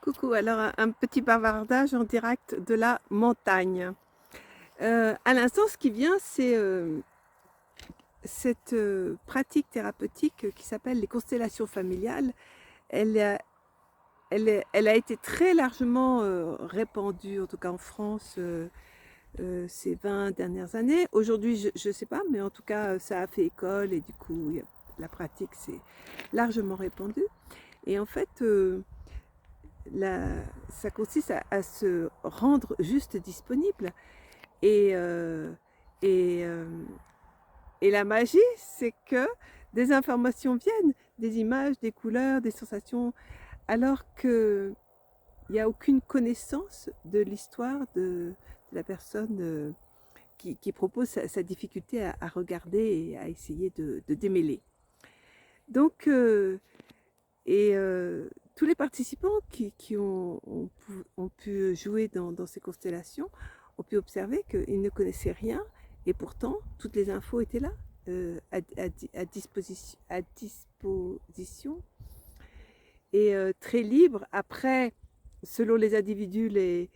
Coucou, alors un petit bavardage en direct de la montagne. À l'instant, ce qui vient, c'est cette pratique thérapeutique qui s'appelle les constellations familiales. Elle a, elle a été très largement répandue, en tout cas en France, ces 20 dernières années. Aujourd'hui, je ne sais pas, mais en tout cas, ça a fait école et du coup, la pratique s'est largement répandue. Et en fait, ça consiste à se rendre juste disponible. Et, euh, et, euh, et la magie, c'est que des informations viennent, des images, des couleurs, des sensations, alors qu'il n'y a aucune connaissance de l'histoire de la personne qui propose sa difficulté à regarder et à essayer de démêler. Donc, tous les participants qui ont pu jouer dans ces constellations ont pu observer qu'ils ne connaissaient rien et pourtant toutes les infos étaient là, à disposition et très libre. Après, selon les individus, les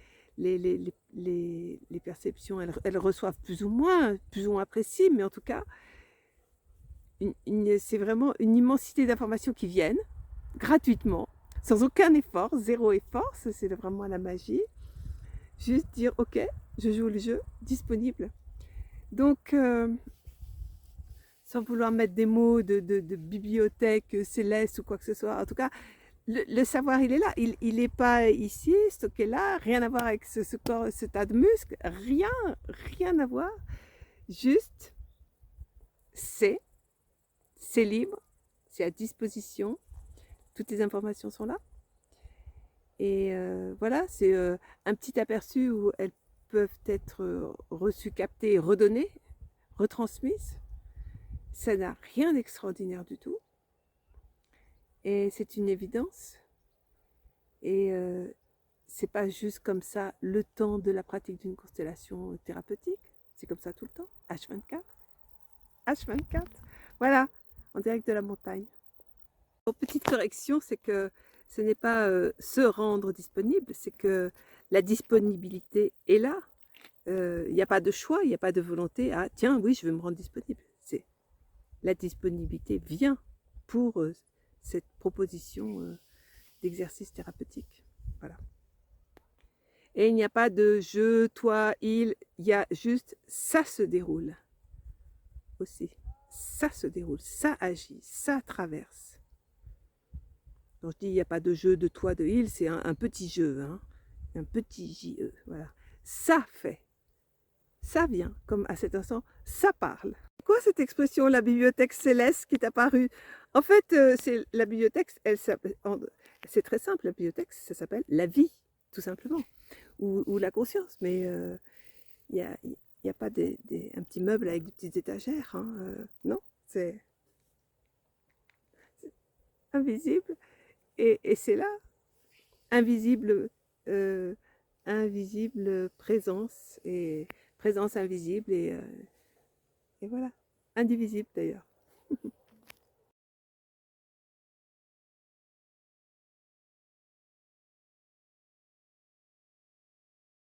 perceptions, elles reçoivent plus ou moins précis, mais en tout cas, c'est vraiment une immensité d'informations qui viennent gratuitement, sans aucun effort, zéro effort, c'est vraiment la magie. Juste dire, ok, je joue le jeu, disponible. Donc, sans vouloir mettre des mots de bibliothèque céleste ou quoi que ce soit, en tout cas, le savoir, il est là. Il n'est pas ici, stocké là, rien à voir avec ce corps, ce tas de muscles, rien à voir. Juste, c'est libre, c'est à disposition, toutes les informations sont là. Et voilà, c'est un petit aperçu où elles peuvent être reçues, captées, redonnées, retransmises. Ça n'a rien d'extraordinaire du tout. Et c'est une évidence. Et c'est pas juste comme ça le temps de la pratique d'une constellation thérapeutique. C'est comme ça tout le temps. H24. H24. Voilà, en direct de la montagne. Petite correction, c'est que ce n'est pas se rendre disponible, c'est que la disponibilité est là. Il n'y a pas de choix, il n'y a pas de volonté. Ah tiens, oui, je veux me rendre disponible. C'est la disponibilité vient pour cette proposition d'exercice thérapeutique. Voilà. Et il n'y a pas de je, toi, il y a juste ça se déroule aussi. Ça se déroule, ça agit, ça traverse. Quand je dis il n'y a pas de jeu de toi, de il, c'est un petit jeu, hein, un petit JE. Voilà. Ça fait, ça vient, comme à cet instant, ça parle. Quoi cette expression, la bibliothèque céleste qui est apparue? En fait, c'est la bibliothèque, c'est très simple, la bibliothèque, ça s'appelle la vie, tout simplement, ou la conscience. Mais il n'y a pas un petit meuble avec des petites étagères, hein, non, c'est invisible et c'est là. Invisible, euh, invisible présence et présence invisible et voilà, indivisible d'ailleurs.